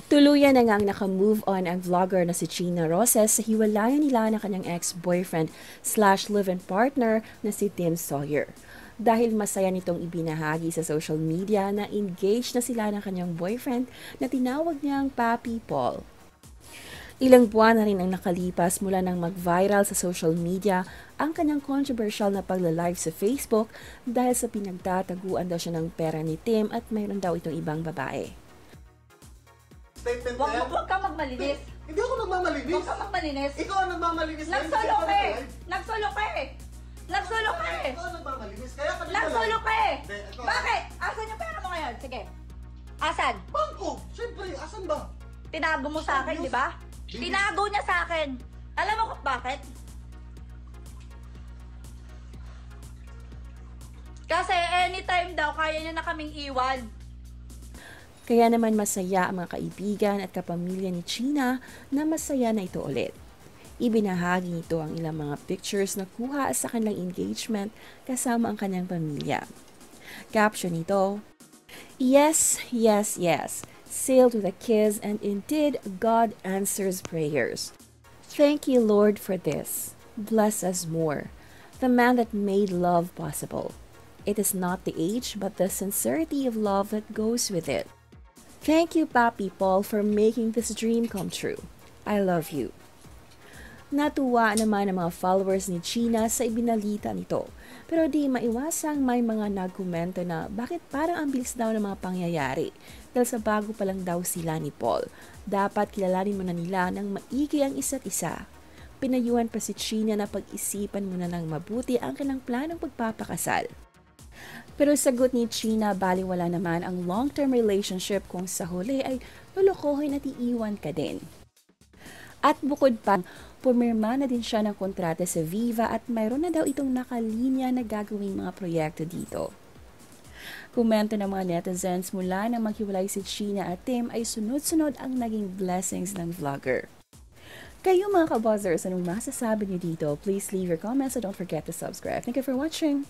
Tuluyan na ngang naka-move on ang vlogger na si China Roses sa hiwalayan nila ng kanyang ex-boyfriend slash live-in partner na si Tim Sawyer. Dahil masaya nitong ibinahagi sa social media na engaged na sila ng kanyang boyfriend na tinawag niyang Papi Paul. Ilang buwan na rin ang nakalipas mula nang mag-viral sa social media ang kanyang controversial na pagla-live sa Facebook dahil sa pinagtataguan daw siya ng pera ni Tim at mayroon daw itong ibang babae. Statement na yan? Huwag kang magmalinis. Hindi ako nagmamalinis. Huwag kang magmalinis. Ikaw ang nagmamalinis. Nagsolo ka eh! Nagsolo ka eh! Nagsolo ka eh! Ikaw ang nagmamalinis. Kaya kami Nagsolo ka eh! Hindi, ito. Bakit? Asan yung pera mo ngayon? Sige. Asan? Bangko! Siyempre, asan ba? Tinago mo sa akin, di ba? Tinago niya sa akin. Alam mo kung bakit? Kasi anytime daw, kaya niya na kaming iwan. Kaya naman masaya ang mga kaibigan at kapamilya ni China na masaya na ito ulit. Ibinahagi nito ang ilang mga pictures na kuha sa kanilang engagement kasama ang kanyang pamilya. Caption nito, "Yes, yes, yes. Sailed with a kiss and indeed God answers prayers. Thank you, Lord, for this. Bless us more. The man that made love possible. It is not the age but the sincerity of love that goes with it. Thank you, Papi Paul, for making this dream come true. I love you." Natuwa naman ang mga followers ni China sa ibinalita nito. Pero di maiwasang may mga nagkomento na bakit parang ang bilis daw ng mga pangyayari dahil sa bago pa lang daw sila ni Paul. Dapat kilalanin muna nila ng maigi ang isa't isa. Pinayuhan pa si China na pag-isipan muna ng mabuti ang kanilang planong pagpapakasal. Pero sagot ni China, baliwala naman ang long-term relationship kung sa huli ay lulukohin at iiwan ka din. At bukod pa, pumirma na din siya ng kontrata sa Viva at mayroon na daw itong nakalinya na gagawing mga proyekto dito. Komento ng mga netizens mula nang maghiwalay si China at Tim ay sunod-sunod ang naging blessings ng vlogger. Kayo mga kabuzzers, anong masasabi niyo dito? Please leave your comments and don't forget to subscribe. Thank you for watching!